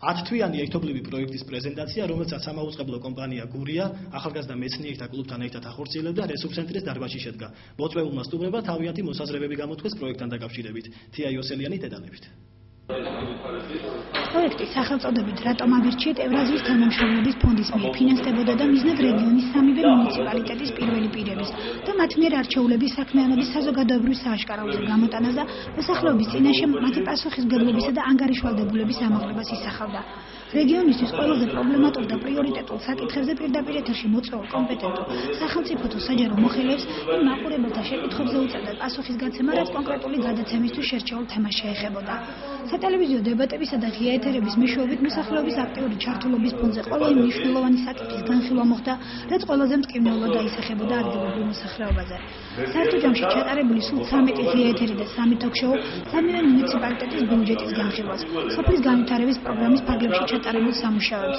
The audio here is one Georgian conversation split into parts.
10 თვიანი ერთობლივი პროექტის პრეზენტაცია, რომელსაც სამაუწყებლო კომპანია გურია ახალგაზრდა მეცნიერთა კლუბთან ერთად ახორციელებდა რესურს-ცენტრის დარბაზში შედგა. მოწვეულმა სტუმრებმა თავიანთი მოსაზრებები გამოთქვეს პროექტთან დაკავშირებით. თია იოსელიანი დეტალებით. პროექტი სახელწოდებით რატომ ავირჩიეთ ევრაზიის თანამშრომლობის ფონდის მიერ ფინანსდებოდა და მიზნად რეგიონის სამივე მუნიციპალიტეტის პირველი პირების და მათ მიერ არჩეულების საქმიანობის საზოგადოებრივ სააშკარავზე გამოტანას და მოსახლეობის წინაშე მათი პასუხისმგებლობისა და ანგარიშვალდებულების ამაღლებას ისახავდა. რეგიონისთვის ყველაზე პრობლემატურ და პრიორიტეტულ საკითხებზე პირდაპირ ეთერში მოწვეულ კომპეტენტურ სახელმწიფო საჯარო მოხელეებს და მაყურებელთა შეკითხვებზე უწევდა პასუხის გაცემა, რაც კონკრეტული გადაცემისთვის შერჩეულ თემას შეეხებოდა. სატელევიზიო დებატებისა და ღია ეთერების მეშვეობით მოსახლეობის აქტიური ჩართულობის ფონზე ყველა იმ მნიშვნელოვანი საკითხის განხილვა მოხდა, რაც ყველაზე მტკივნეულად დაისახებოდა ადგილობრივ მოსახლეობაზე. საერთო ჯამში ჩატარებული სულ 13 ღია ეთერი და 3 თოქ-შოუ სამივე მუნიციპალიტეტის ბიუჯეტის განხილვას, სოფლის განვითარების პროგრამის ფარგლებში ჩატარებულ სამუშაოებს,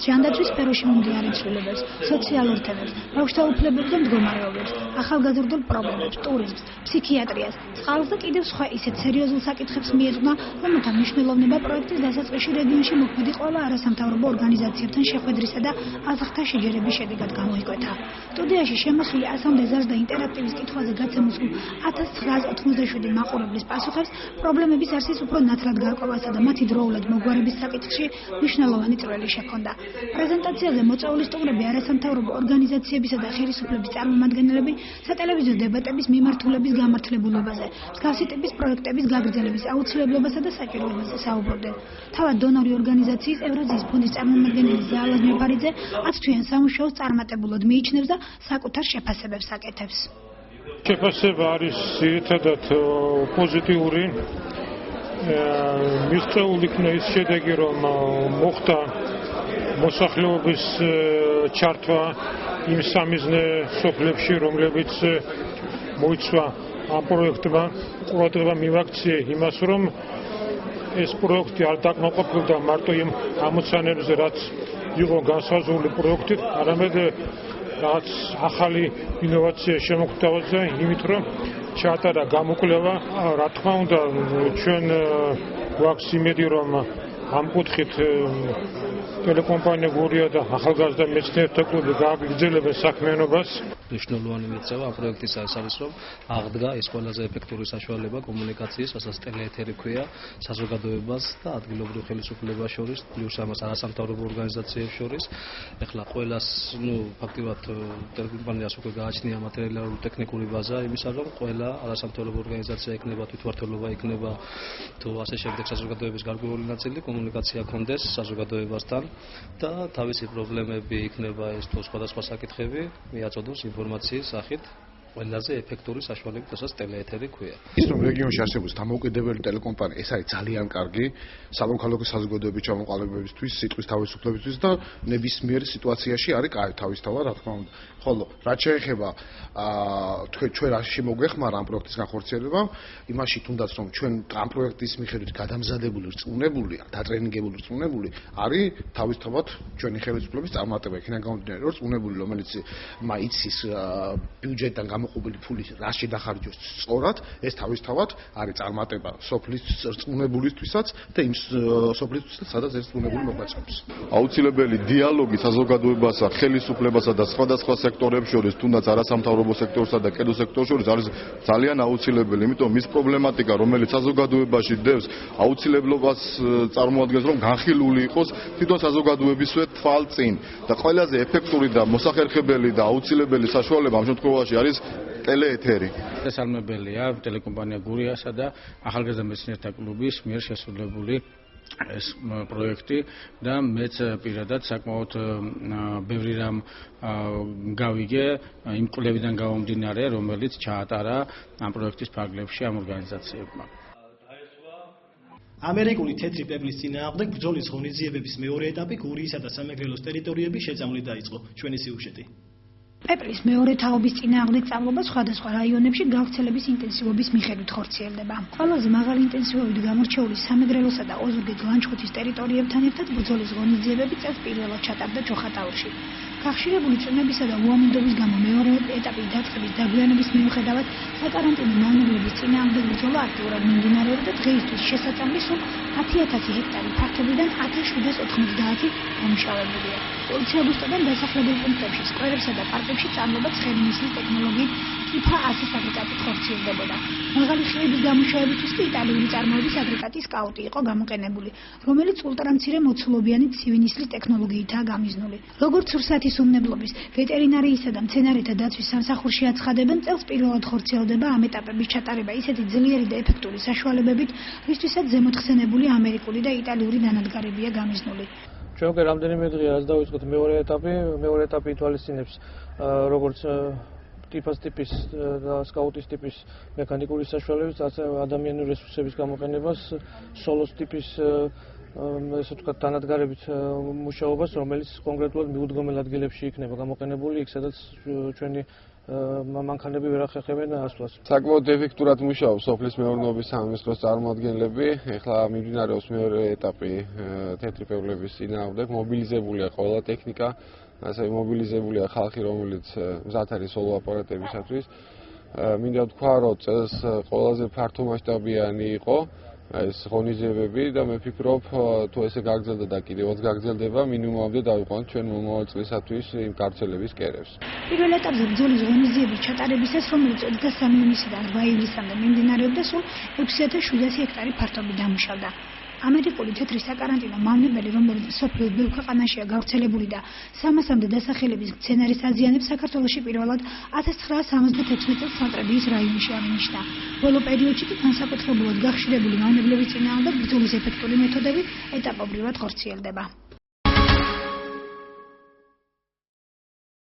ჯანდაცვის სფეროში მომდინარე ცვლილებებს, სოციალურ თემებს, ბავშვთა უფლებებს და მდგომარეობებს, ახალგაზრდულ პრობლემებს, ტურიზმს, ფსიქიატრიას, წყალს და კიდევ სხვა ისეთ სერიოზულ საკითხებს მიეძღვნა, რომელთა მნიშვნელოვნება პროექტის დასაწყისში რეგიონში მოქმედი ყველა არასამთავრობო ორგანიზაციებთან შეხვედრისა და აზრთა შეჯერების შედეგად გამოიკვეთა. სტუდიაში შემოსული 100-მდე ზარს და ინტერაქტივის კითხვაზე გაცემულ 1997 მაყურებლის პასუხებს პრობლემების არსის უფრო ნათლად გარკვევასა და მათი დროულად მოგვარების საკითხში მნიშვნელოვანი წვლილი შექონდა. პრეზენტაციაზე მოწვეული სტუმრები არასამთავრობო ორგანიზაციებისა და ხელისუფლების წარმომადგენლები სატელევიზიო დებატების მიმართულების გამართლებულობაზე, მსგავსი ტიპის პროექტების გაგრძელების აუცილებლობასა და საჭიროებაზე საუბრობდნენ. თავად დონორი ორგანიზაციის ევრაზიის ფონდის წარმომადგენელი ზაალაზ მეფარიძე 10 თვიან სამუშაოს წარმატებულად მიიჩნევს და საკუთარ შეფასებებს აკეთებს. შეფასება არის ძირითადად პოზიტიური. მიღწეულ იქნა ის შედეგი, რომ მოხდა მოსახლეობის ჩართვა იმ სამიზნე სოფლებში, რომლებიც მოიცვა ამ პროექტმა. ყურადღება მივაქციე იმას, რომ ეს პროექტი არ დაკმაყოფილდა მარტო იმ ამოცანებზე, რაც იყო განსაზღვრული პროექტით, არამედ რაც ახალი ინოვაცია შემოგვთავაზა იმით, რომ ჩაატარა გამოკვლევა. რა თქმა უნდა, ჩვენ გვაქვს იმედი, რომ ამ კუთხით ტელეკომპანია გურია და ახალგაზრდა მეცნიერთა კლუბი გააგრძელებენ საქმიანობას. მნიშვნელოვანი მიღწევა ამ პროექტის არის, რომ აღდგა ეს ყველაზე ეფექტური საშუალება კომუნიკაციის, რასაც ტელეეთერი ქვია, საზოგადოებას და ადგილობრივ ხელისუფლებას შორის, პლუს ამას არასამთავრობო ორგანიზაციებს შორის. ეხლა ყველას, ფაქტობრივად ტელეკომპანიას უკვე გააჩნია მატერიალური ტექნიკური ბაზა იმისა, რომ ყველა არასამთავრობო ორგანიზაცია იქნება, თვითმმართველობა იქნება, თუ ასე შემდეგ საზოგადოების გარკვეული ნაწილი კომუნიკაცია კონდეს საზოგადოებასთან და თავისი პრობლემები იქნება ეს თუ სხვადასხვა საკითხები მიაწოდოს ინფორმაციის სახით ყველაზე ეფექტური საშუალებით, რასაც ტელეეთერი ქვია. ის რომ რეგიონში არსებობს დამოუკიდებელი ტელეკომპანია, ეს არის ძალიან კარგი სამოქალაქო საზოგადოების ჩამოყალიბებისთვის, სიტყვის თავისუფლებისთვის და ნებისმიერ სიტუაციაში არის თავისთავად, რა თქმა უნდა. ხოლო რაც შეეხება ჩვენ რაში მოგვეხმარა ამ პროექტის განხორციელებამ, იმაში თუნდაც რომ ჩვენ ამ პროექტის მიხედვით გადამზადებული, რწმუნებული, დატრენინგებული, რწმუნებული არის თავისთავად ჩვენი ხელისუფლების წარმატება. იქიდან გამომდინარე, რომ რწმუნებული, რომელიც იცის ბიუჯეტიდან გამოყოფილი ფული რაში დახარჯოს სწორად, ეს თავისთავად არის წარმატება სოფლის რწმუნებულისთვისაც და იმ სოფლისთვისაც, სადაც ეს რწმუნებული მოგვაწევს. აუცილებელი დიალოგი საზოგადოებასა, ხელისუფლებასა და სხვადასხვა სექტორებს შორის, თუნდაც არასამთავრობო სექტორსა და კედო სექტორს შორის არის ძალიან აუცილებელი, იმიტომ მის პრობლემატიკა, რომელიც საზოგადოებაში დევს, აუცილებლობას წარმოადგენს, რომ განხილული იყოს თვითონ საზოგადოებისვე თვალწინ და ყველაზე ეფექტური და მოსახერხებელი და აუცილებელი საშუალება ამ შემთხვევაში არის ტელეეთერი. შესაძლებელია ტელეკომპანია გურიასა და ახალგაზრდა მეცნიერთა კლუბის მიერ შესრულებული ეს პროექტი და მეც პირადად საკმაოდ ბევრი რამ გავიგე იმ კვლევიდან გამომდინარე, რომელიც ჩაატარა ამ პროექტის ფარგლებში ამ ორგანიზაციებმა. ამერიკული თეთრი პეპლის წინააღმდეგ ბრძოლის ღონისძიებების მეორე ეტაპი გურიისა და სამეგრელოს ტერიტორიების შეწამვლით დაიწყო. ჩვენი სიუჟეტი. პეპლის მეორე თაობის წინააღმდეგ სწავლობა სხვადასხვა რაიონებში გავრცელების ინტენსივობის მიხედვით ხორციელდება. ყველაზე მაღალი ინტენსივობით გამორჩეული სამეგრელოსა და ოზურგეთ ლანჩხუთის ტერიტორიებთან ერთად ბრძოლის ღონისძიებები წელს პირველად ჩატარდა ჩოხატაურში. ხშირებული წვიმებისა და უამონდობის გამო მეორე ეტაპის დაწყების დაგვიანების მიუხედავად საკარანტინო მავნებლების წინააღმდეგ ბრძოლა აქტიურად მიმდინარეობს და დღეისთვის შესაწამლი სულ 10,000 ჰექტარი ფართობიდან 1790 დამუშავებულია. პოლიცია აგვისტოდან დასახლებულ პუნქტებში, სკვერებსა და პარკებში წარმოება ცხენისლის ტექნოლოგიით კიფა 100 აგრეგატით ხორციელდებოდა. მაღალი ხეების დამუშავებისთვის კი იტალიური წარმოების აგრეგატის სკაუტი იყო გამოყენებული, რომელიც ულტრამცირე მოცულობიანი ცივი ტექნოლოგიითაა გამიზნული. როგორც რუსეთის უმნებლობის, ვეტერინარიისა და მცენარეთა დაცვის სამსახურში აცხადებენ, წელს პირველად ხორციელდება ამ ეტაპების ჩატარება ისეთი ძლიერი და ეფექტური საშუალებებით, რისთვისაც ზემოთხსენებული ამერიკული და იტალიური დანადგარებია გამიზნული. ჩვენ უკვე რამდენიმე დღეა რაც დავიწყოთ მეორე ეტაპი ითვალისწინებს როგორც ტიპას ტიპის და სკაუტის ტიპის მექანიკური საშუალებებს, ადამიანური რესურსების გამოყენებას, სოლოს ტიპის ესე ვთქვათ დანადგარებით მუშაობას, რომელიც კონკრეტულად მიუდგომელ ადგილებში იქნება გამოყენებული, იქ სადაც ჩვენი მანქანები ვერ ახერხებენ ასვლას. საკმაოდ ეფექტურად მუშაობს სოფლის მეურნეობის სამინისტროს წარმომადგენლები. ეხლა მიმდინარეობს მეორე ეტაპი თეთრი პევლების წინააღმდეგ, მობილიზებულია ყველა ტექნიკა, ასევე მობილიზებულია ხალხი, რომელიც მზად არის სოლო აპარატებისათვის. მინდა ვთქვა, რომ წელს ყველაზე ფართომასშტაბიანი იყო ეს ღონისძიებები და მე ვფიქრობ, თუ ესე გაგრძელდა და კიდევაც გაგრძელდება, მინიმუმამდე დავიყვანოთ ჩვენ მომავალ წლისათვის იმ გავრცელების კერებს. პირველ ეტაპზე ბრძოლის ღონისძიების ჩატარებისას, რომელიც 23 ივნისიდან 8 ივლისამდე მიმდინარეობდა, სულ 6700 ჰექტარი ფართობით დამუშავდა. ამერიკული თეთრი საკარანტინო მავნებელი, რომელიც სოფლის ბევრ ქვეყანაშია გავრცელებული და 300-მდე დასახელების მცენარის აზიანებს საქართველოში პირველად 1976 წელს სანტრების რაიონში აღინიშნა. ბოლო პერიოდში კი განსაკუთრებულად გახშირებული მავნებლების წინააღმდეგ ბრძოლის ეფექტური მეთოდები ეტაპობრივად ხორციელდება.